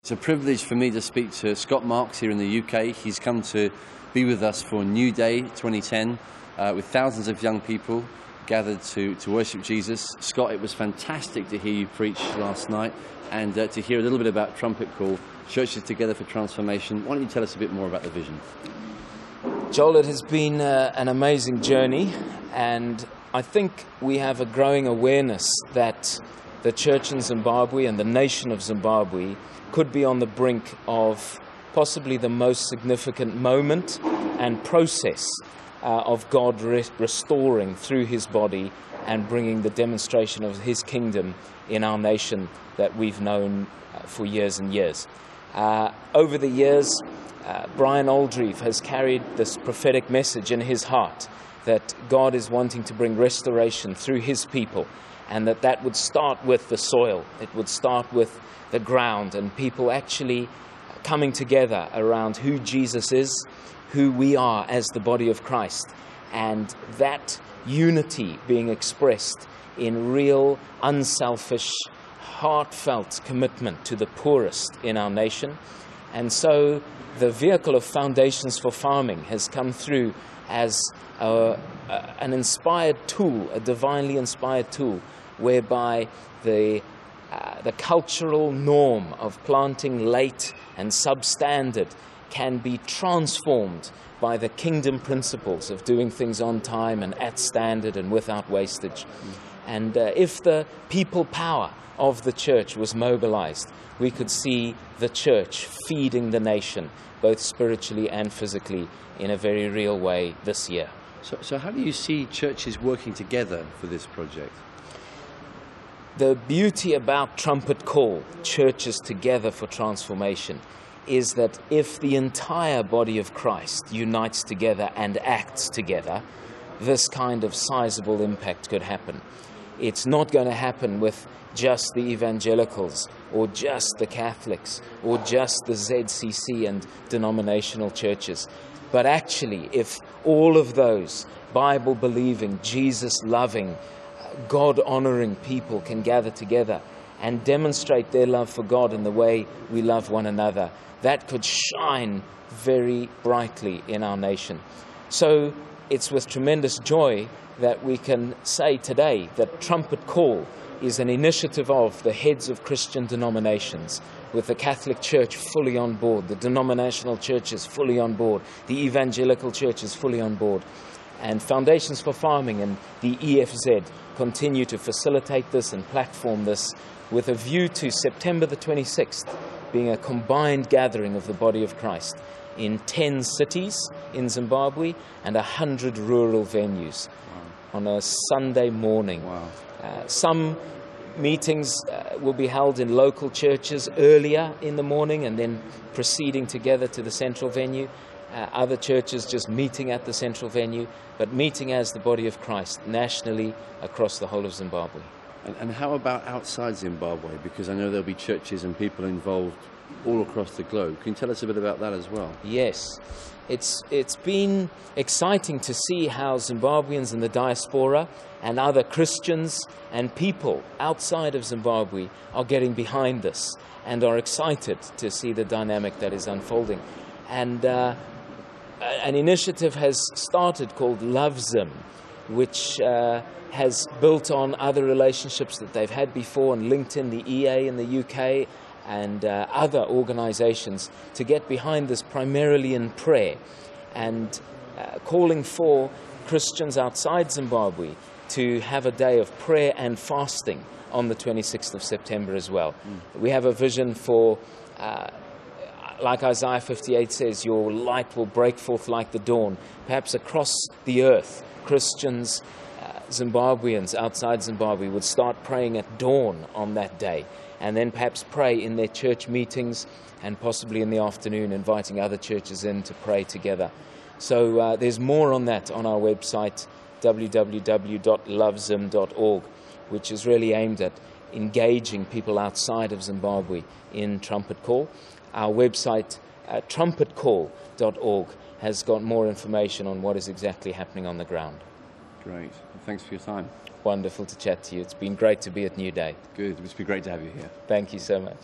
It's a privilege for me to speak to Scott Marques here in the UK. He's come to be with us for New Day 2010 with thousands of young people gathered to worship Jesus. Scott, it was fantastic to hear you preach last night and to hear a little bit about Trumpet Call, Churches Together for Transformation. Why don't you tell us a bit more about the vision? Joel, it has been an amazing journey, and I think we have a growing awareness that the church in Zimbabwe and the nation of Zimbabwe could be on the brink of possibly the most significant moment and process of God restoring through his body and bringing the demonstration of his kingdom in our nation that we've known for years and years. Over the years, Brian Oldreive has carried this prophetic message in his heart that God is wanting to bring restoration through his people, and that would start with the soil. It would start with the ground and people actually coming together around who Jesus is, who we are as the body of Christ, and that unity being expressed in real, unselfish, heartfelt commitment to the poorest in our nation. And so the vehicle of Foundations for Farming has come through as an inspired tool, a divinely inspired tool, whereby the cultural norm of planting late and substandard can be transformed by the kingdom principles of doing things on time and at standard and without wastage. And if the people power of the church was mobilized, we could see the church feeding the nation, both spiritually and physically, in a very real way this year. So how do you see churches working together for this project? The beauty about Trumpet Call, Churches Together for Transformation, is that if the entire body of Christ unites together and acts together, this kind of sizable impact could happen. It's not going to happen with just the evangelicals or just the Catholics or just the ZCC and denominational churches. But actually, if all of those Bible-believing, Jesus-loving, God-honoring people can gather together and demonstrate their love for God in the way we love one another, that could shine very brightly in our nation. So it's with tremendous joy that we can say today that Trumpet Call is an initiative of the heads of Christian denominations, with the Catholic Church fully on board, the denominational churches fully on board, the evangelical churches fully on board. And Foundations for Farming and the EFZ continue to facilitate this and platform this with a view to September the 26th being a combined gathering of the body of Christ in 10 cities in Zimbabwe and 100 rural venues. Wow. On a Sunday morning. Wow. Some meetings will be held in local churches earlier in the morning and then proceeding together to the central venue. Other churches just meeting at the central venue, but meeting as the body of Christ nationally across the whole of Zimbabwe. And how about outside Zimbabwe? Because I know there'll be churches and people involved all across the globe. Can you tell us a bit about that as well? Yes. It's been exciting to see how Zimbabweans in the diaspora and other Christians and people outside of Zimbabwe are getting behind this and are excited to see the dynamic that is unfolding. And an initiative has started called Love Zim, which has built on other relationships that they've had before and linked in the EA in the UK and other organizations to get behind this primarily in prayer and calling for Christians outside Zimbabwe to have a day of prayer and fasting on the 26th of September as well. We have a vision for like Isaiah 58 says, your light will break forth like the dawn. Perhaps across the earth, Christians, Zimbabweans outside Zimbabwe would start praying at dawn on that day, and then perhaps pray in their church meetings and possibly in the afternoon, inviting other churches in to pray together. So there's more on that on our website, www.lovezim.org, which is really aimed at engaging people outside of Zimbabwe in Trumpet Call. Our website, trumpetcall.org, has got more information on what is exactly happening on the ground. Great. Thanks for your time. Wonderful to chat to you. It's been great to be at New Day. Good. It's been great to have you here. Thank you so much.